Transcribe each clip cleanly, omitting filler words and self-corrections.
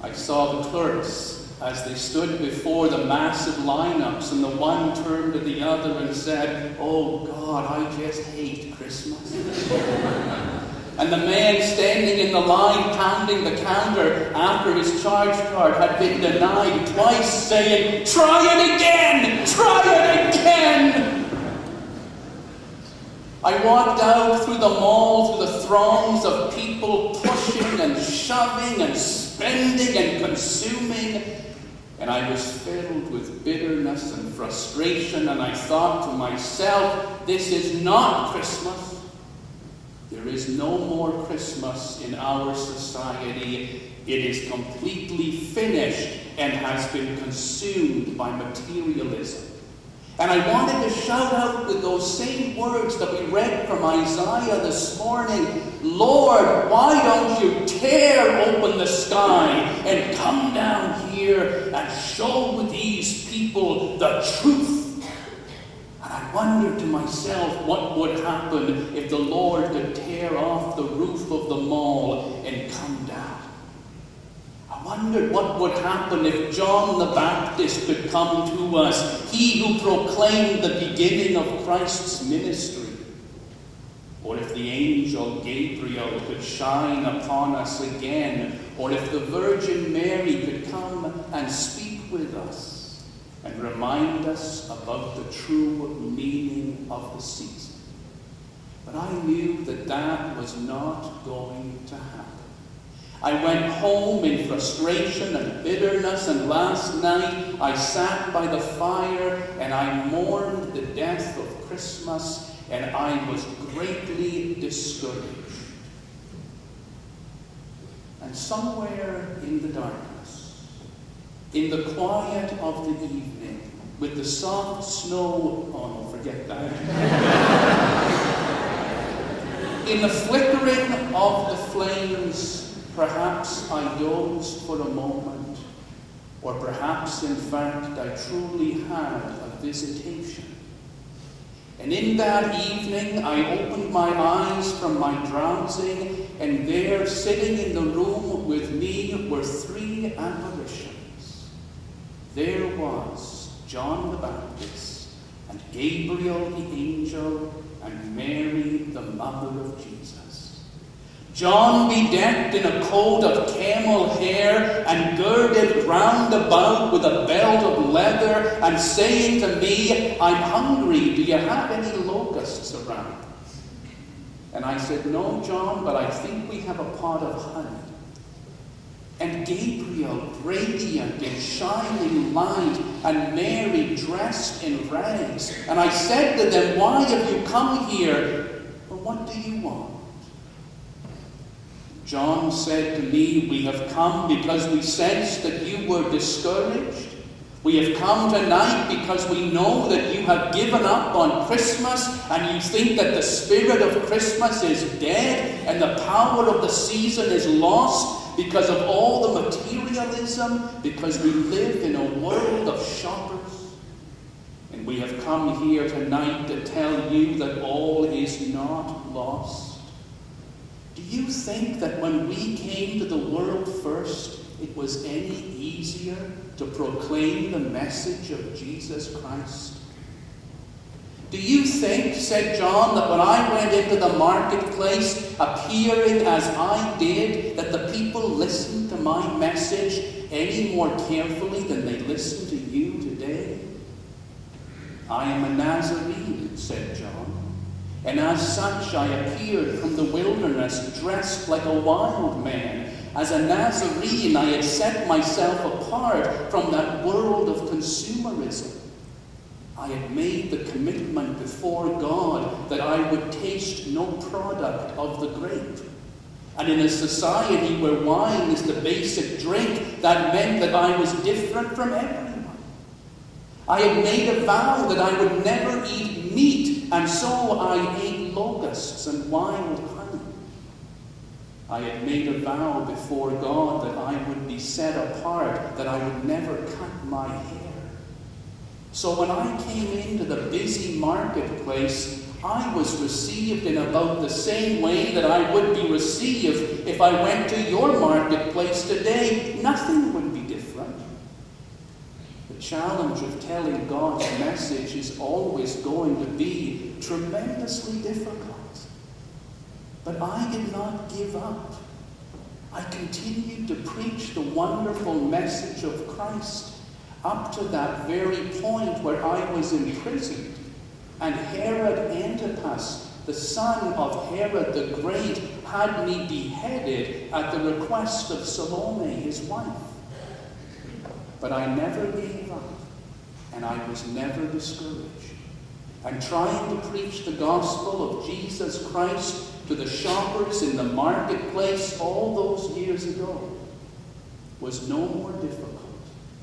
I saw the clerks as they stood before the massive lineups, and the one turned to the other and said, "Oh God, I just hate Christmas." And the man standing in the line pounding the counter after his charge card had been denied twice, saying, "Try it again! Try it again!" I walked out through the mall, through the throngs of people pushing and shoving and spending and consuming, and I was filled with bitterness and frustration, and I thought to myself, this is not Christmas. There is no more Christmas in our society. It is completely finished and has been consumed by materialism. And I wanted to shout out with those same words that we read from Isaiah this morning, "Lord, why don't you tear open the sky and come down here and show these people the truth?" And I wondered to myself what would happen if the Lord could tear off the roof of the mall and come down. I wondered what would happen if John the Baptist could come to us, he who proclaimed the beginning of Christ's ministry. Or if the angel Gabriel could shine upon us again, or if the Virgin Mary could come and speak with us and remind us about the true meaning of the season. But I knew that that was not going to happen. I went home in frustration and bitterness, and last night I sat by the fire and I mourned the death of Christmas, and I was greatly discouraged. And somewhere in the darkness, in the quiet of the evening, with the soft snow, oh no, forget that. In the flickering of the flames, perhaps I dozed for a moment, or perhaps, in fact, I truly had a visitation. And in that evening, I opened my eyes from my drowsing, and there, sitting in the room with me, were three apparitions. There was John the Baptist, and Gabriel the angel, and Mary, the mother of Jesus. John bedecked in a coat of camel hair and girded round about with a belt of leather, and saying to me, "I'm hungry, do you have any locusts around?" And I said, "No, John, but I think we have a pot of honey." And Gabriel, radiant in shining light, and Mary dressed in rags. And I said to them, "Why have you come here? Well, what do you want?" John said to me, "We have come because we sensed that you were discouraged. We have come tonight because we know that you have given up on Christmas, and you think that the spirit of Christmas is dead and the power of the season is lost because of all the materialism, because we live in a world of shoppers. And we have come here tonight to tell you that all is not lost. Do you think that when we came to the world first, it was any easier to proclaim the message of Jesus Christ? Do you think," said John, "that when I went into the marketplace, appearing as I did, that the people listened to my message any more carefully than they listen to you today? I am a Nazarene," said John. "And as such I appeared from the wilderness dressed like a wild man. As a Nazarene I had set myself apart from that world of consumerism. I had made the commitment before God that I would taste no product of the grape. And in a society where wine is the basic drink, that meant that I was different from everyone. I had made a vow that I would never eat meat, and so I ate locusts and wild honey. I had made a vow before God that I would be set apart, that I would never cut my hair. So when I came into the busy marketplace, I was received in about the same way that I would be received if I went to your marketplace today. Nothing would be different. The challenge of telling God's message is always going to be tremendously difficult. But I did not give up. I continued to preach the wonderful message of Christ up to that very point where I was imprisoned. And Herod Antipas, the son of Herod the Great, had me beheaded at the request of Salome, his wife. But I never gave up, and I was never discouraged. And trying to preach the gospel of Jesus Christ to the shoppers in the marketplace all those years ago was no more difficult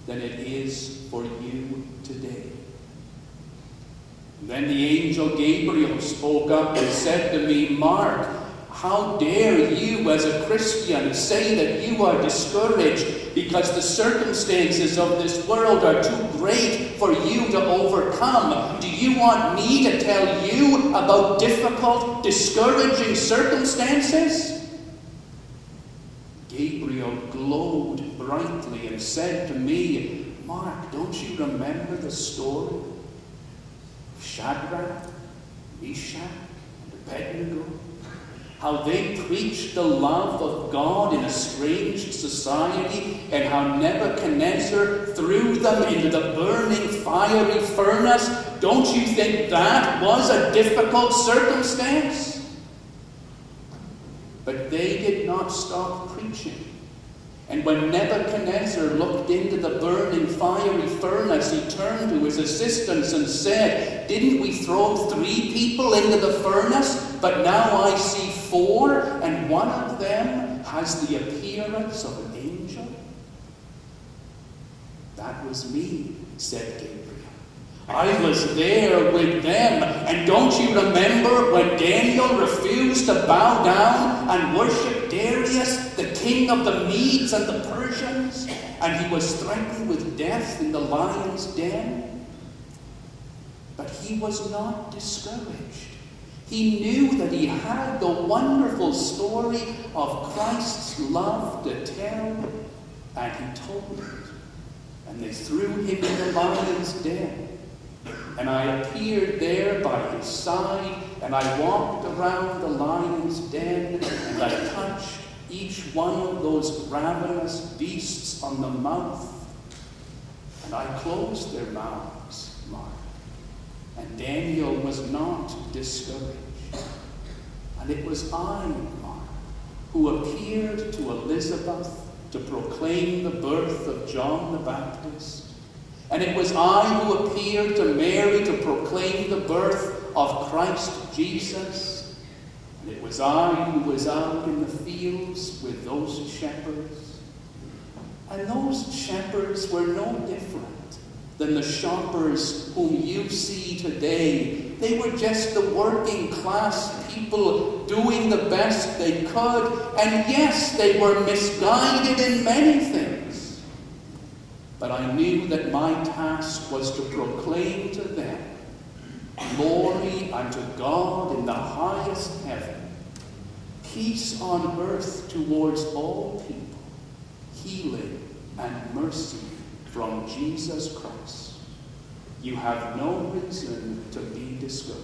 than it is for you today. Then the angel Gabriel spoke up and said to me, Mark, how dare you as a Christian say that you are discouraged because the circumstances of this world are too great for you to overcome? Do you want me to tell you about difficult, discouraging circumstances? Gabriel glowed brightly and said to me, Mark, don't you remember the story of Shadrach, Meshach, and Abednego? How they preached the love of God in a strange society, and how Nebuchadnezzar threw them into the burning fiery furnace. Don't you think that was a difficult circumstance? But they did not stop preaching. And when Nebuchadnezzar looked into the burning fiery furnace, he turned to his assistants and said, didn't we throw 3 people into the furnace? But now I see 4, and one of them has the appearance of an angel. That was me, said Gabriel. I was there with them. And don't you remember when Daniel refused to bow down and worship Darius, the king of the Medes and the Persians? And he was threatened with death in the lion's den? But he was not discouraged. He knew that he had the wonderful story of Christ's love to tell, and he told it. And they threw him in the lion's den. And I appeared there by his side, and I walked around the lion's den, and I touched each one of those ravenous beasts on the mouth, and I closed their mouths, Mark. And Daniel was not discouraged. And it was I, Mark, who appeared to Elizabeth to proclaim the birth of John the Baptist. And it was I who appeared to Mary to proclaim the birth of Christ Jesus. And it was I who was out in the fields with those shepherds. And those shepherds were no different than the shoppers whom you see today. They were just the working class people doing the best they could. And yes, they were misguided in many things. But I knew that my task was to proclaim to them glory unto God in the highest heaven, peace on earth towards all people, healing and mercy from Jesus Christ. You have no reason to be discouraged.